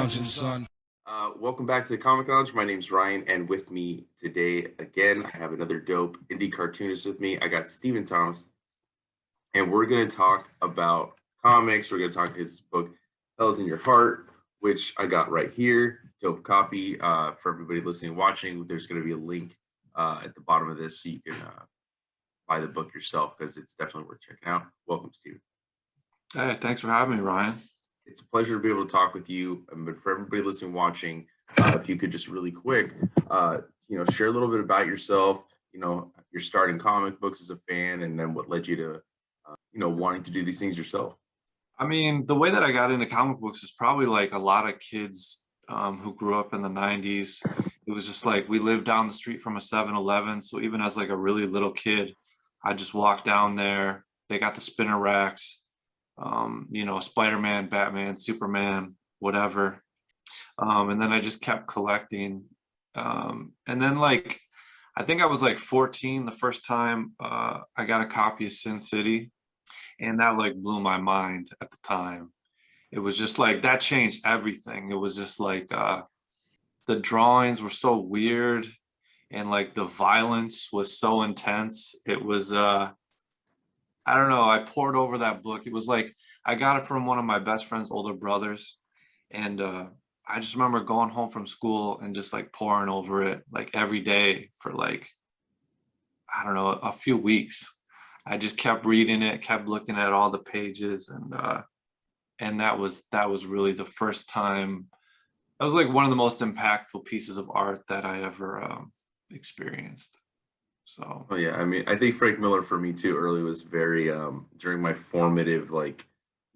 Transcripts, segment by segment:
lounging, son. Welcome back to the Comic Lounge. My name's Ryan, and with me today again, I have another dope indie cartoonist with me. I got Steven Thomas, and we're going to talk about comics. We're going to talk his book, Hell's in Your Heart, which I got right here. Dope copy for everybody listening and watching. There's going to be a link at the bottom of this so you can buy the book yourself because it's definitely worth checking out. Welcome, Steven. Hey, thanks for having me, Ryan. It's a pleasure to be able to talk with you. But for everybody listening and watching, if you could just really quick, share a little bit about yourself, your start in comic books as a fan, and then what led you to, wanting to do these things yourself. I mean, the way that I got into comic books is probably like a lot of kids who grew up in the 90s. It was just like we lived down the street from a 7-Eleven. So even as like a really little kid, I just walked down there. They got the spinner racks. Spider-Man, Batman, Superman, whatever. And then I just kept collecting. And then I think I was like 14 the first time I got a copy of Sin City. And that blew my mind at the time. It was just like, that changed everything. It was just like, the drawings were so weird. And the violence was so intense. It was, I don't know. I poured over that book. It was like I got it from one of my best friend's older brothers. And I just remember going home from school and just pouring over it every day for I don't know, a few weeks. I just kept reading it, kept looking at all the pages. And that was really the first time. That was one of the most impactful pieces of art that I ever experienced. So yeah, I mean, I think Frank Miller for me too early was very during my formative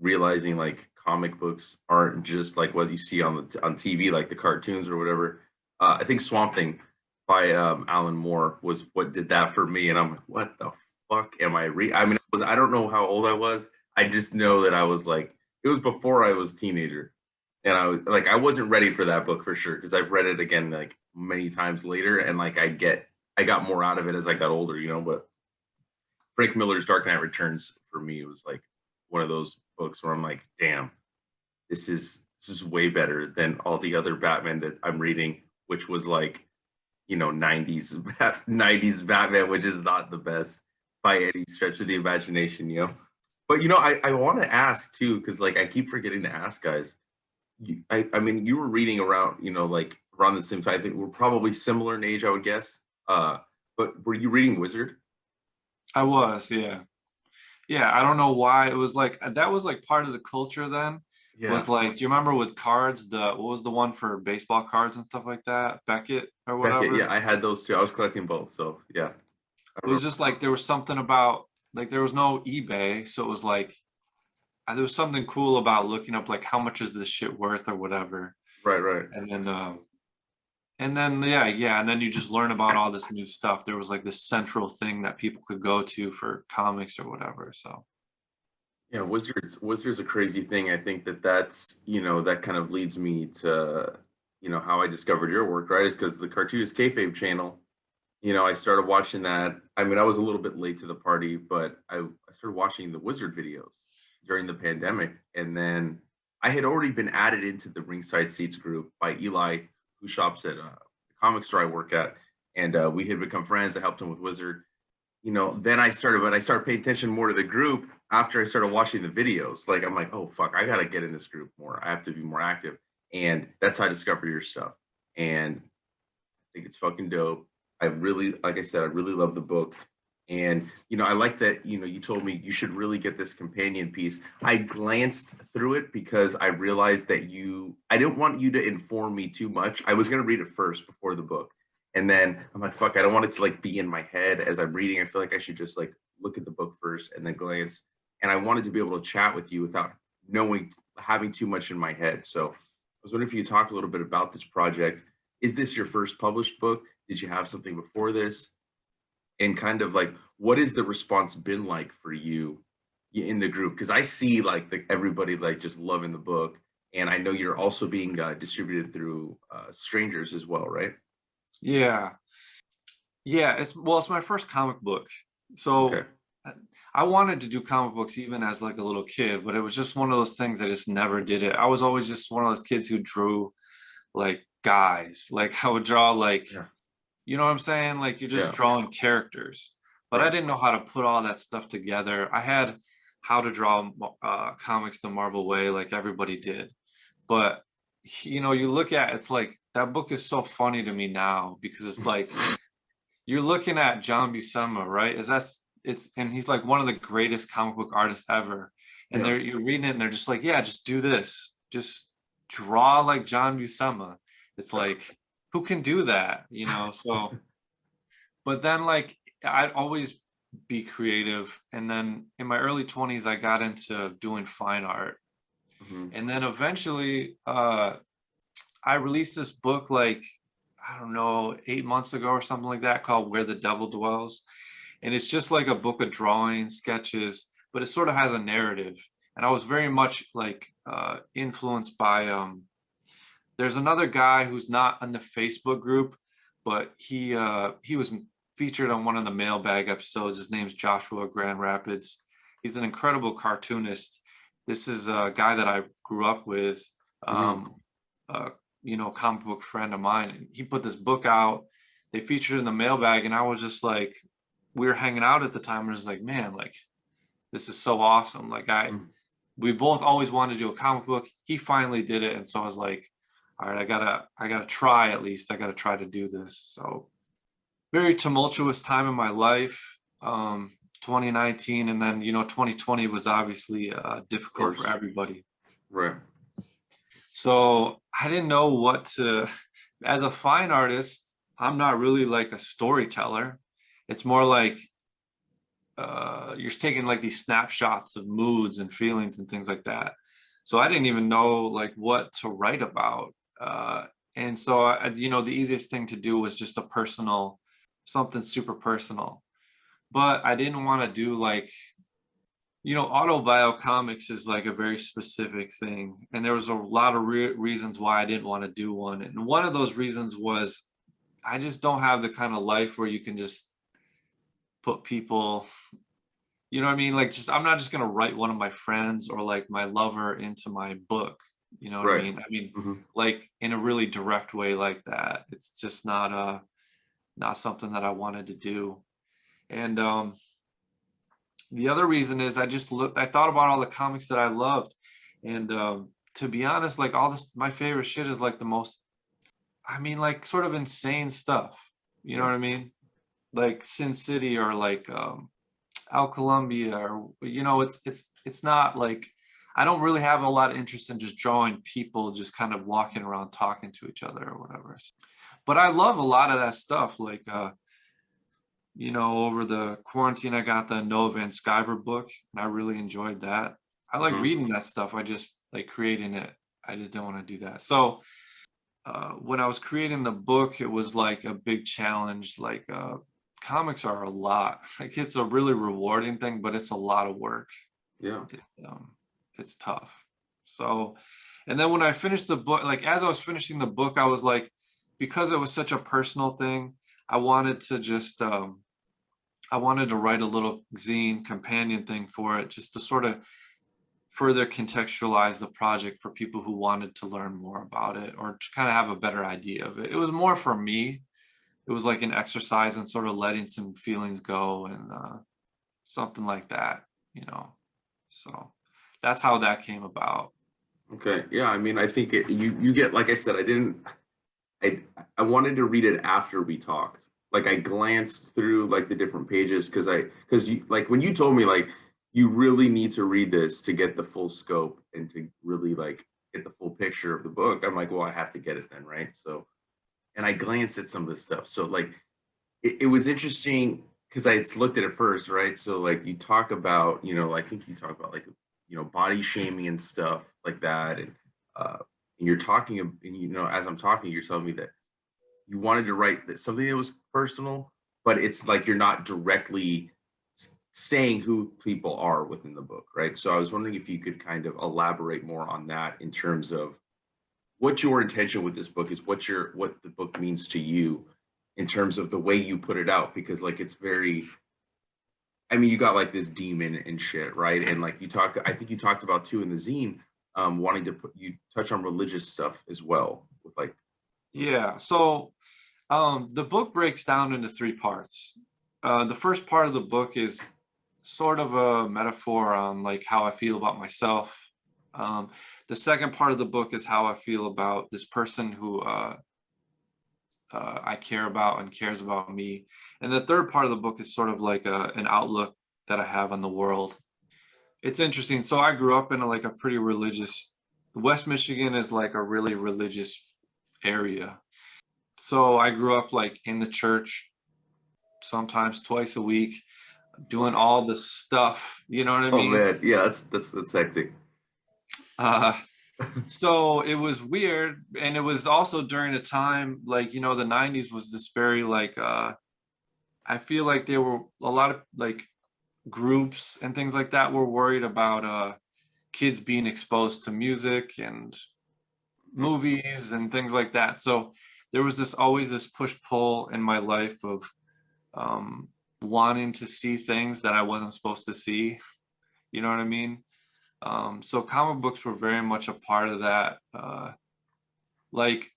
realizing comic books aren't just what you see on TV, like the cartoons or whatever. I think Swamp Thing by Alan Moore was what did that for me, and I'm like, what the fuck am I I mean, I don't know how old I was. I just know that I was it was before I was a teenager, and I wasn't ready for that book for sure because I've read it again many times later, and I got more out of it as I got older, but Frank Miller's Dark Knight Returns for me was one of those books where I'm like, damn, this is way better than all the other Batman that I'm reading, which was 90s Batman, which is not the best by any stretch of the imagination, But I want to ask too, because I keep forgetting to ask guys. I mean, you were reading around, around the same time. I think we're probably similar in age, I would guess. But were you reading Wizard? I was, yeah. Yeah, I don't know why. It was that was part of the culture then. Yeah. It was do you remember with cards, what was the one for baseball cards and stuff like that? Beckett or whatever? Beckett, yeah, I had those too. I was collecting both, so yeah. It was just there was something about there was no eBay, so it was there was something cool about looking up how much is this shit worth or whatever. Right. And then yeah, and then you just learn about all this new stuff. There was this central thing that people could go to for comics or whatever. So yeah, Wizard's a crazy thing. I think that's that kind of leads me to how I discovered your work, right? Is because the Cartoonist Kayfabe channel. I started watching that. I mean, I was a little bit late to the party, but I started watching the Wizard videos during the pandemic, and then I had already been added into the Ringside Seats group by Eli, who shops at a comic store I work at, and we had become friends. I helped him with Wizard. Then I started paying attention more to the group after I started watching the videos. I'm like, oh fuck, I gotta get in this group more. I have to be more active, and that's how I discover your stuff. And I think it's fucking dope. I really, like I said, I really love the book. And, I like that, you told me you should really get this companion piece. I glanced through it because I realized that I didn't want you to inform me too much. I was going to read it first before the book. And then I'm like, fuck, I don't want it to be in my head as I'm reading. I feel like I should just look at the book first and then glance. And I wanted to be able to chat with you without having too much in my head. So I was wondering if you could talk a little bit about this project. Is this your first published book? Did you have something before this? And kind of what is the response been like for you in the group? Because I see everybody just loving the book, and I know you're also being distributed through strangers as well, right? Yeah, it's my first comic book. So okay. I wanted to do comic books even as like a little kid, but it was just one of those things I just never did it. I was always just one of those kids who drew like guys. Like I would draw like, Yeah. you know what I'm saying? Like you're just Yeah. drawing characters. But I Right. didn't know how to put all that stuff together. I had how to draw comics the Marvel way, like everybody did. But you know, you look at it's like that book is so funny to me now because it's like you're looking at John Buscema, right? Is that's it's and he's like one of the greatest comic book artists ever. And Yeah. they're you're reading it and they're just like, yeah, just do this. Just draw like John Buscema. It's Yeah. like, who can do that? You know, so but then like I'd always be creative. And then in my early 20s, I got into doing fine art. Mhm. And then eventually I released this book like, I don't know, 8 months ago or something like that called Where the Devil Dwells. And it's just like a book of drawings, sketches, but it sort of has a narrative. And I was very much like influenced by there's another guy who's not on the Facebook group, but he was featured on one of the mailbag episodes. His name's Joshua Grand Rapids. He's an incredible cartoonist. This is a guy that I grew up with, Mhm. um, a comic book friend of mine. And he put this book out. They featured it in the mailbag, and I was just like, we were hanging out at the time, and I was like, man, like this is so awesome. Like Mhm. we both always wanted to do a comic book. He finally did it, and so I was like, all right, I gotta try at least. I gotta try to do this. So very tumultuous time in my life. 2019, and then 2020 was obviously Of difficult for course. everybody. Right. So I didn't know what to. As a fine artist, I'm not really like a storyteller. It's more like you're taking like these snapshots of moods and feelings and things like that. So I didn't even know like what to write about. And so the easiest thing to do was just a personal, something super personal. But I didn't want to do like, autobio comics is like a very specific thing. And there was a lot of reasons why I didn't want to do one. And one of those reasons was I just don't have the kind of life where you can just put people, you know what I mean? Like just I'm not just gonna write one of my friends or like my lover into my book. You know what I Right. mean? I mean, Mhm. like in a really direct way like that. It's just not something that I wanted to do. And the other reason is I thought about all the comics that I loved. And to be honest, like all this my favorite shit is like the most, I mean, like sort of insane stuff. You know Yeah. what I mean? Like Sin City or like Al Columbia, or it's not like I don't really have a lot of interest in just drawing people just kind of walking around talking to each other or whatever. But I love a lot of that stuff. Like over the quarantine I got the Noah Van Sciver book and I really enjoyed that. I like Mhm. reading that stuff. I just like creating it. I just didn't want to do that. So when I was creating the book, it was like a big challenge. Like comics are a lot. Like it's a really rewarding thing, but it's a lot of work. Yeah. It, it's tough. So, and then when I finished the book, like as I was finishing the book, I was like, because it was such a personal thing, I wanted to just, I wanted to write a little zine companion thing for it, just to sort of further contextualize the project for people who wanted to learn more about it or to kind of have a better idea of it. It was more for me. It was like an exercise in sort of letting some feelings go and something like that. So that's how that came about. Okay. Yeah. I mean, I think you get, like I said, I I wanted to read it after we talked. Like I glanced through like the different pages because you like when you told me like you really need to read this to get the full scope and to really like get the full picture of the book. I'm like, well, I have to get it then, right? So and I glanced at some of this stuff. So like it was interesting because I had looked at it first, right? So like you talk about, I think you talk about like body shaming and stuff like that, and you're talking, and as I'm talking, you're telling me that you wanted to write that something that was personal, but it's like you're not directly saying who people are within the book, right? So I was wondering if you could kind of elaborate more on that in terms of what your intention with this book is, what the book means to you in terms of the way you put it out, because like it's very I mean, you got like this demon and shit, right? And like I think you talked about too in the zine, wanting to put you touch on religious stuff as well with like, Yeah. So the book breaks down into three parts. The first part of the book is sort of a metaphor on like how I feel about myself. Um, the second part of the book is how I feel about this person who I care about and cares about me. And the third part of the book is sort of like an outlook that I have on the world. It's interesting. So I grew up in like a pretty religious, West Michigan is like a really religious area. So I grew up like in the church, sometimes twice a week, doing all the stuff, you know what I oh mean? man, yeah, that's hectic. Uh, so it was weird. And it was also during a time like, the 90s was this very like, I feel like there were a lot of like groups and things like that were worried about kids being exposed to music and movies and things like that. So there was this always this push pull in my life of um, wanting to see things that I wasn't supposed to see. You know what I mean? So comic books were very much a part of that. Like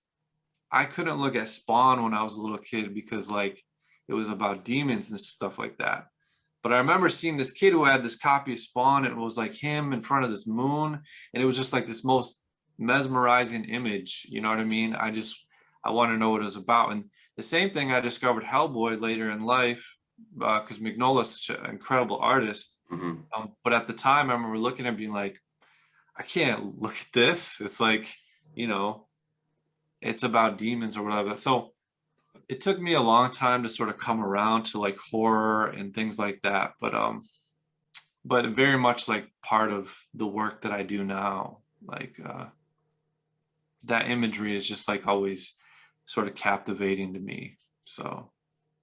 I couldn't look at Spawn when I was a little kid because like it was about demons and stuff like that. But I remember seeing this kid who had this copy of Spawn and it was like him in front of this moon. And it was just like this most mesmerizing image. You know what I mean? I want to know what it was about. And the same thing I discovered Hellboy later in life because Mignola's such an incredible artist. Hmm. But at the time, I remember looking at it being like, I can't look at this. It's like, you know, it's about demons or whatever. So it took me a long time to sort of come around to like horror and things like that. But very much like part of the work that I do now. Like that imagery is just like always sort of captivating to me. So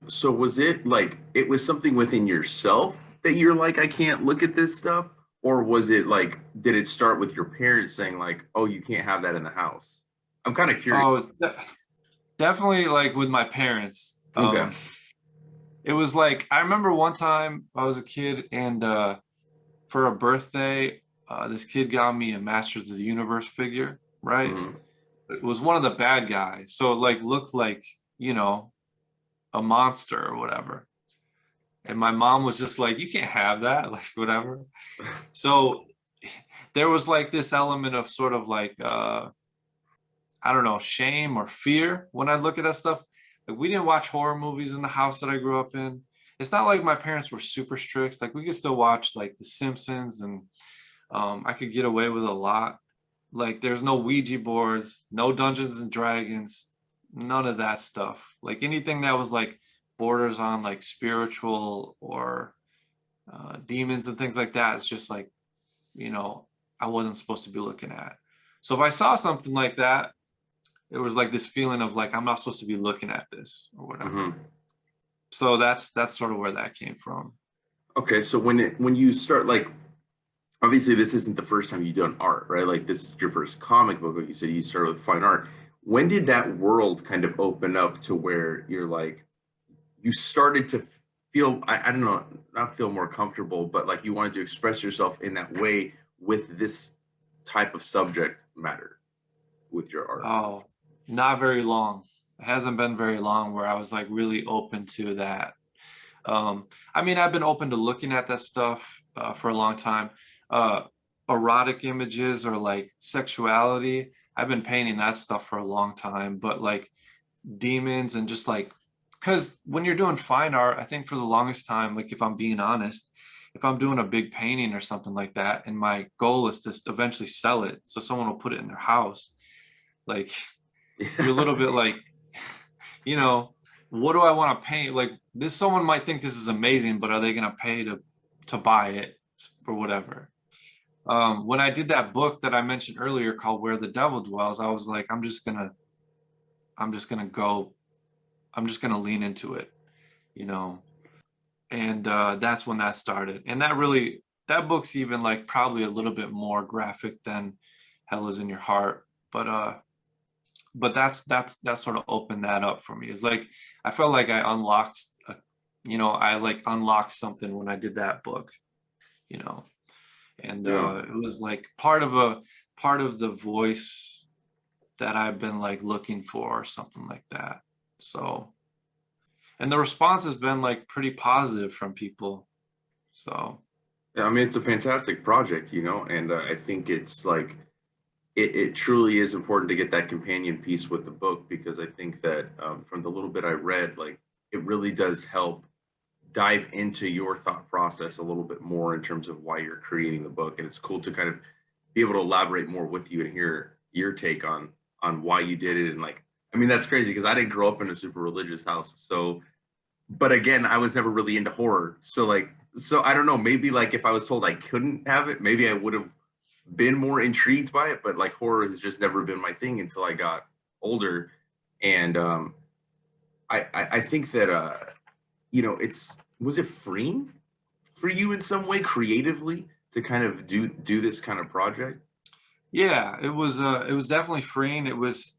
So was it like it was something within yourself that you're like, I can't look at this stuff? Or was it like, did it start with your parents saying like, oh, you can't have that in the house? I'm kind of curious. oh, definitely like with my parents. Okay. It was like I remember one time I was a kid and for a birthday, this kid got me a Masters of the Universe figure, right? Hmm. It was one of the bad guys. So it like looked like, you know, a monster or whatever. And my mom was just like, you can't have that, like whatever. So there was like this element of sort of like I don't know, shame or fear when I look at that stuff. Like we didn't watch horror movies in the house that I grew up in. It's not like my parents were super strict. Like we could still watch like The Simpsons and I could get away with a lot. Like there's no Ouija boards, no Dungeons and Dragons, none of that stuff. Like anything that was like borders on like spiritual or demons and things like that, it's just like, you know, I wasn't supposed to be looking at. So if I saw something like that, it was like this feeling of like I'm not supposed to be looking at this or whatever. Hmm. So that's sort of where that came from. Okay, so when you start like obviously this isn't the first time you've done art, right? Like this is your first comic book, like you said, you started with fine art. When did that world kind of open up to where you're like you started to feel I don't know, not feel more comfortable, but like you wanted to express yourself in that way with this type of subject matter with your art? Oh, not very long. It hasn't been very long where I was like really open to that. I mean, I've been open to looking at that stuff for a long time. Uh, Erotic images or like sexuality, I've been painting that stuff for a long time. But like demons and just like, because when you're doing fine art, I think for the longest time, like if I'm being honest, if I'm doing a big painting or something like that, and my goal is to eventually sell it, so someone will put it in their house, like you're a little bit like, you know, what do I want to paint? Like this, someone might think this is amazing, but are they going to pay to buy it or whatever? When I did that book that I mentioned earlier called Where the Devil Dwells, I was like, I'm just gonna go, I'm just gonna lean into it, you know. And that's when that started. And that book's even like probably a little bit more graphic than Hell is in Your Heart, but that's that sort of opened that up for me. It's like I felt like I unlocked I like unlocked something when I did that book, you know, and Yeah. it was like part of the voice that I've been like looking for or something like that. So, and the response has been like pretty positive from people. So, Yeah, I mean, it's a fantastic project, and I think it's like it truly is important to get that companion piece with the book because I think that from the little bit I read, like it really does help dive into your thought process a little bit more in terms of why you're creating the book, and it's cool to kind of be able to elaborate more with you and hear your take on why you did it. And like, I mean, that's crazy because I didn't grow up in a super religious house, so but again, I was never really into horror. So like, so I don't know, maybe like if I was told I couldn't have it, maybe I would have been more intrigued by it, but like horror has just never been my thing until I got older. And I think that it's was it freeing for you in some way creatively to kind of do this kind of project? yeah, it was definitely freeing. It was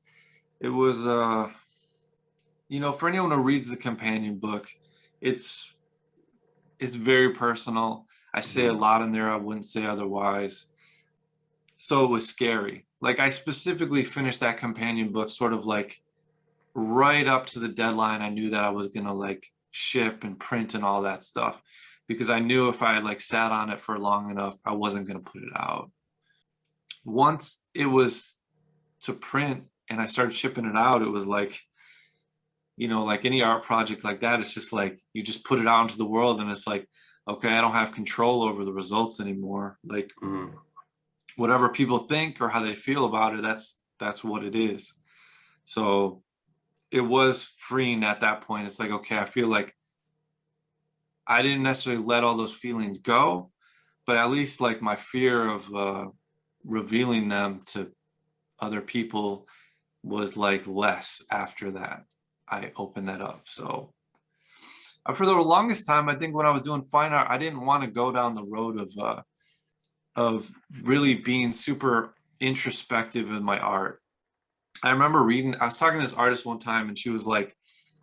for anyone who reads the companion book, it's it's very personal. I say a Mhm. lot in there I wouldn't say otherwise. So it was scary. Like I specifically finished that companion book sort of like right up to the deadline. I knew that I was gonna like ship and print and all that stuff because I knew if I like sat on it for long enough, I wasn't gonna put it out. Once it was to print and I started shipping it out, it was like, like any art project like that, it's just like you just put it out into the world and it's like, okay, I don't have control over the results anymore. Like Mhm. whatever people think or how they feel about it, that's what it is. So it was freeing at that point. It's like, okay, I feel like I didn't necessarily let all those feelings go, but at least like my fear of revealing them to other people was like less after that. I opened that up. So for the longest time, I think when I was doing fine art, I didn't want to go down the road of really being super introspective in my art. I remember reading, I was talking to this artist one time and she was like,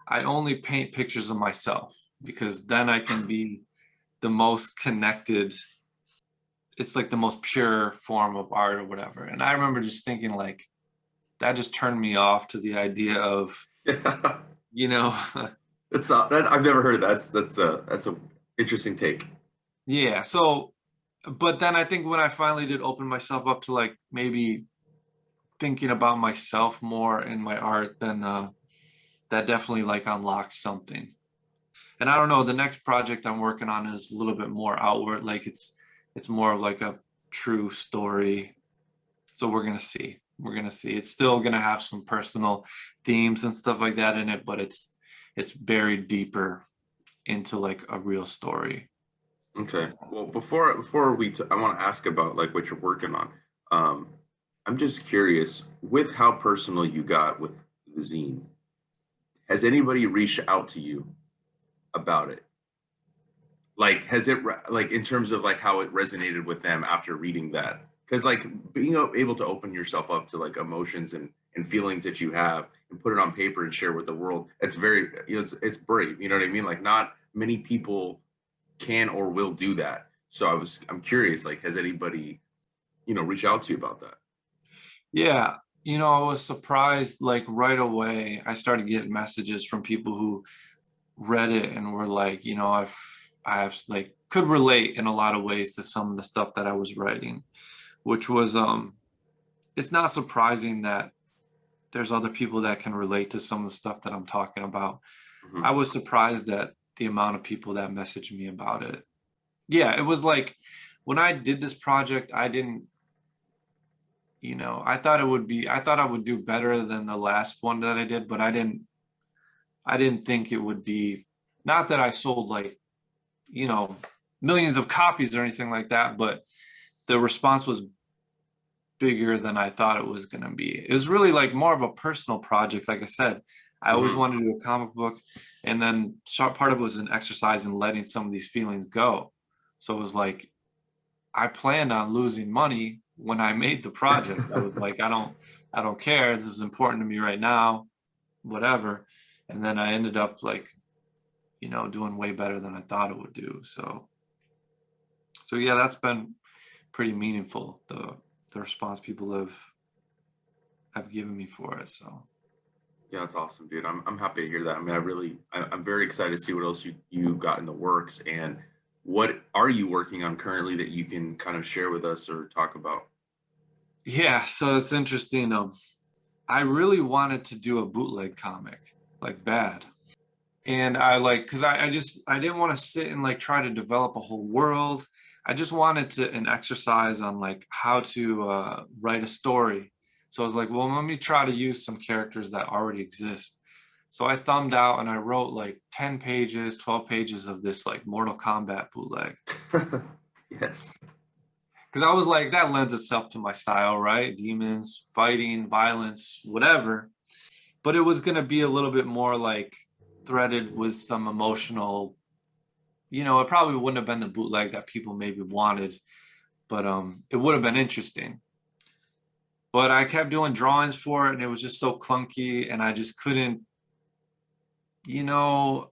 I only paint pictures of myself because then I can be the most connected. It's like the most pure form of art or whatever. And I remember just thinking like that just turned me off to the idea of, Yeah. you know, That's that I've never heard of that. That's a interesting take. yeah. So, but then I think when I finally did open myself up to like maybe thinking about myself more in my art, then that definitely like unlocks something. And I don't know, the next project I'm working on is a little bit more outward, like it's more of like a true story. So we're gonna see. We're gonna see. It's still gonna have some personal themes and stuff like that in it, but it's buried deeper into like a real story. Okay. So, Well, before I want to ask about like what you're working on. Um, I'm just curious with how personal you got with the zine. Has anybody reached out to you about it? Like, has it like in terms of like how it resonated with them after reading that? Because like being able to open yourself up to like emotions and feelings that you have and put it on paper and share with the world, it's very it's brave. You know what I mean? Like, not many people can or will do that. So I'm curious, like, has anybody, reach out to you about that? yeah, I was surprised like right away. I started getting messages from people who read it and were like, I have like could relate in a lot of ways to some of the stuff that I was writing, which was it's not surprising that there's other people that can relate to some of the stuff that I'm talking about. I Hmm. was surprised at the amount of people that messaged me about it. Yeah, it was like when I did this project, I didn't, I thought I would do better than the last one that I did, but I didn't think it would be, not that I sold like, you know, millions of copies or anything like that, but the response was bigger than I thought it was going to be. It was really like more of a personal project. Like I said, I always Hmm. wanted to do a comic book, and then part of it was an exercise in letting some of these feelings go. So it was like I planned on losing money when I made the project. I was like, I don't care. This is important to me right now, whatever. And then I ended up like, doing way better than I thought it would do. So yeah, that's been pretty meaningful. The response people have given me for it. So Yeah, that's awesome, dude. I'm happy to hear that. I mean, I'm very excited to see what else you got in the works, and what are you working on currently that you can kind of share with us or talk about? yeah, so it's interesting. I really wanted to do a bootleg comic, like bad. And I like, because I didn't want to sit and like try to develop a whole world. I just wanted to an exercise on like how to write a story. So I was like, well, let me try to use some characters that already exist. So I thumbed out and I wrote like 10 pages, 12 pages of this like Mortal Kombat bootleg. Yes. Because I was like, that lends itself to my style, right? Demons, fighting, violence, whatever. But it was going to be a little bit more like threaded with some emotional, it probably wouldn't have been the bootleg that people maybe wanted, but it would have been interesting. But I kept doing drawings for it and it was just so clunky and I just couldn't, you know,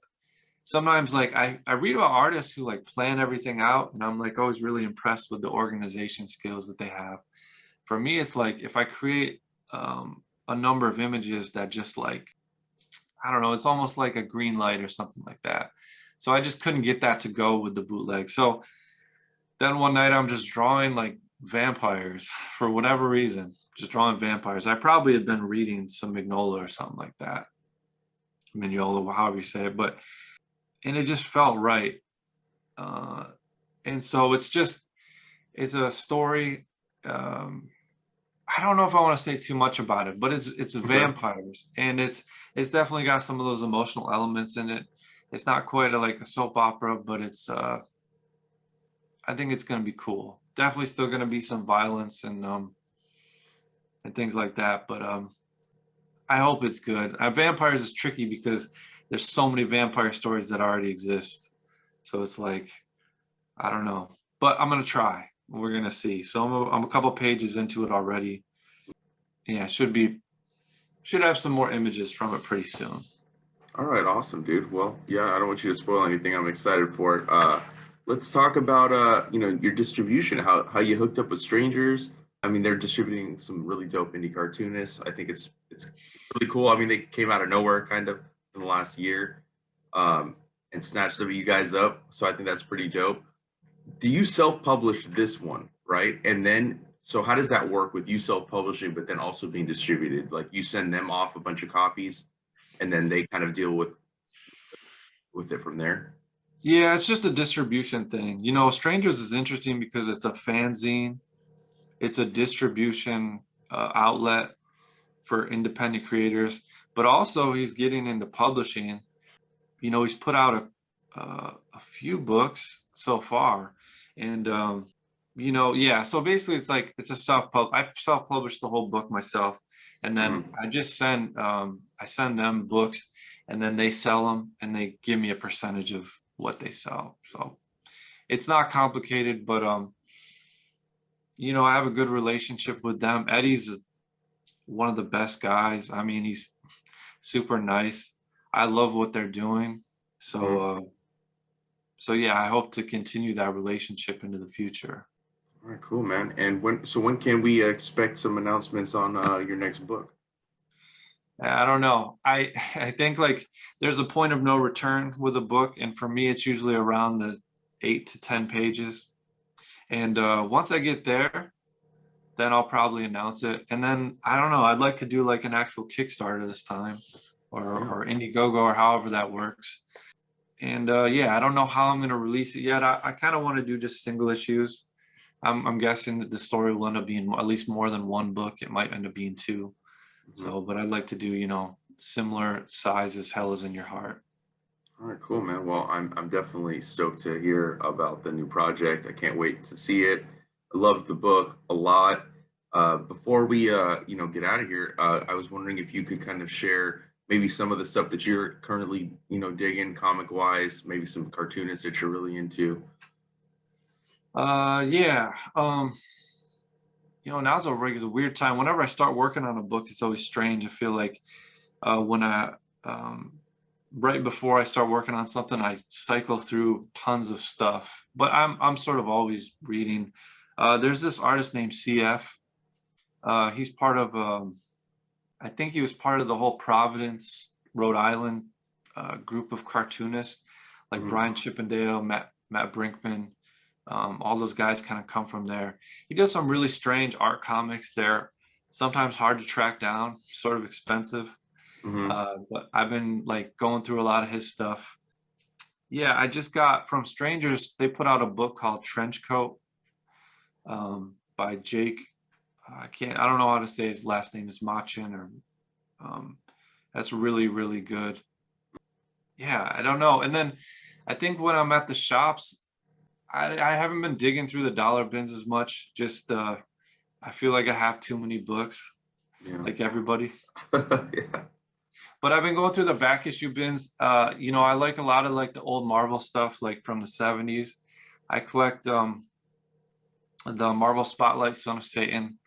sometimes like I read about artists who like plan everything out and I'm like always really impressed with the organization skills that they have. For me, it's like if I create a number of images that just like, I don't know, it's almost like a green light or something like that. So I just couldn't get that to go with the bootleg. So then one night I'm just drawing like vampires for whatever reason, just drawing vampires. I probably had been reading some Mignola or something like that, Mignola, however you say it, and it just felt right. Uh, and so it's a story. Um, I don't know if I want to say too much about it, but it's Okay. vampires, and it's definitely got some of those emotional elements in it. It's not quite like a soap opera, but it's I think it's going to be cool. Definitely still going to be some violence and things like that, but I hope it's good. Vampires is tricky because there's so many vampire stories that already exist, so it's like I don't know, but I'm gonna try. We're gonna see. So I'm a couple pages into it already. Yeah, should have some more images from it pretty soon. All right, awesome, dude. Well, yeah, I don't want you to spoil anything. I'm excited for it. Let's talk about your distribution, how you hooked up with strangers. I mean, they're distributing some really dope indie cartoonists. I think it's really cool. I mean, they came out of nowhere kind of in the last year, um, and snatched some of you guys up. So I think that's pretty dope. Do you self-publish this one, right? And then, so how does that work with you self-publishing, but then also being distributed? Like you send them off a bunch of copies, and then they kind of deal with it from there. Yeah, it's just a distribution thing. Strangers is interesting because it's a fanzine. It's a distribution outlet for independent creators, but also he's getting into publishing. He's put out a few books so far, and yeah. So basically, it's like it's a I self-published the whole book myself, and then Mhm. I send them books, and then they sell them, and they give me a percentage of what they sell. So it's not complicated, but I have a good relationship with them. Eddie's one of the best guys. I mean, he's super nice. I love what they're doing. So, Mhm. so yeah, I hope to continue that relationship into the future. All right, cool, man. And when can we expect some announcements on your next book? I don't know. I think like there's a point of no return with a book, and for me, it's usually around the 8 to 10 pages. And once I get there, then I'll probably announce it. And then I don't know. I'd like to do like an actual Kickstarter this time, Yeah. or Indiegogo, or however that works. And yeah, I don't know how I'm going to release it yet. I kind of want to do just single issues. I'm guessing that the story will end up being at least more than one book. It might end up being two. Mhm. So, but I'd like to do, similar size as Hell is in Your Heart. All right, cool, man. Well, I'm definitely stoked to hear about the new project. I can't wait to see it. I love the book a lot. Before we get out of here, I was wondering if you could kind of share maybe some of the stuff that you're currently digging comic wise, maybe some cartoonists that you're really into. Yeah. Now's a regular weird time. Whenever I start working on a book, it's always strange. I feel like when I um right before I start working on something, I cycle through tons of stuff. But I'm sort of always reading. There's this artist named CF. He's part of I think he was part of the whole Providence, Rhode Island group of cartoonists, like Mhm. Brian Chippendale, Matt Brinkman. All those guys kind of come from there. He does some really strange art comics. They're sometimes hard to track down, sort of expensive. Mhm. But I've been like going through a lot of his stuff. Yeah, I just got from Strangers, they put out a book called Trench Coat by Jake. I don't know how to say his last name is Machin or um, that's really, really good. Yeah, I don't know. And then I think when I'm at the shops, I haven't been digging through the dollar bins as much. Just I feel like I have too many books, Yeah. like everybody. Yeah. But I've been going through the back issue bins. I like a lot of like the old Marvel stuff, like from the 70s. I collect the Marvel Spotlight, Son of Satan.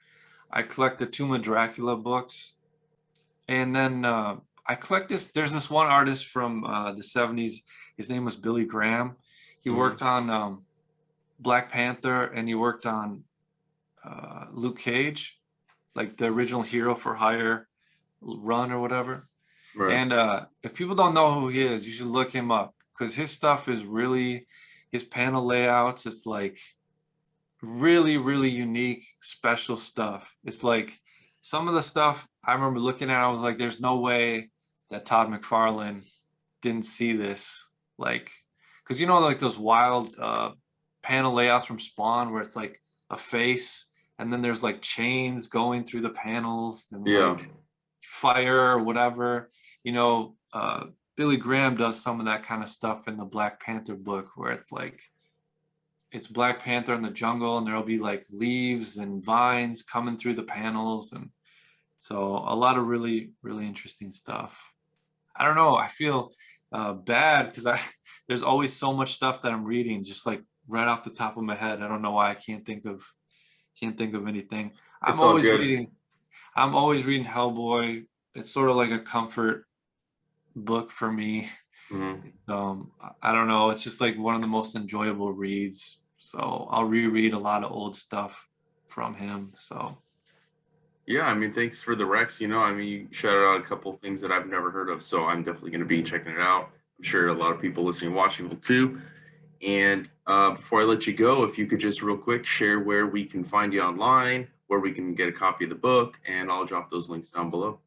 I collect the Tomb of Dracula books. And then I collect this. There's this one artist from the 70s. His name was Billy Graham. He Mhm. worked on Black Panther and he worked on Luke Cage, like the original Hero for Hire run or whatever. Right. And if people don't know who he is, you should look him up because his stuff is really, his panel layouts, it's like really, really unique, special stuff. It's like some of the stuff I remember looking at, I was like, there's no way that Todd McFarlane didn't see this. Like, because like those wild panel layouts from Spawn where it's like a face and then there's like chains going through the panels and Yeah. like fire or whatever. Billy Graham does some of that kind of stuff in the Black Panther book where it's like it's Black Panther in the jungle and there'll be like leaves and vines coming through the panels and so a lot of really, really interesting stuff. I don't know. I feel bad because I there's always so much stuff that I'm reading, just like right off the top of my head. I don't know why I can't think of anything. I'm It's all always good. reading. I'm always reading Hellboy. It's sort of like a comfort book for me. Mhm. I don't know. It's just like one of the most enjoyable reads. So I'll reread a lot of old stuff from him. So Yeah, I mean, thanks for the Rex. I mean, you shouted out a couple of things that I've never heard of, so I'm definitely going to be checking it out. I'm sure a lot of people listening and watching will too. And before I let you go, if you could just real quick share where we can find you online, where we can get a copy of the book, and I'll drop those links down below.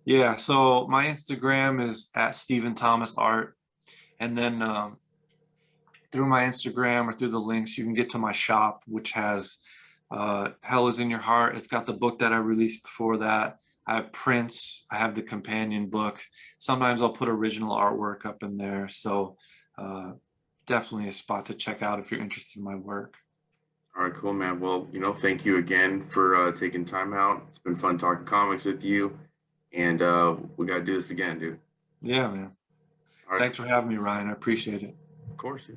yeah. So my Instagram is at Stephen Thomas Art, and then through my Instagram or through the links, you can get to my shop, which has Hell is in Your Heart. It's got the book that I released before that. I have prints. I have the companion book. Sometimes I'll put original artwork up in there. So uh, definitely a spot to check out if you're interested in my work. All right, cool, man. Well, thank you again for taking time out. It's been fun talking comics with you, and we got to do this again, dude. Yeah, man. All right, Thanks for having me, Ryan. I appreciate it. of course. Yeah.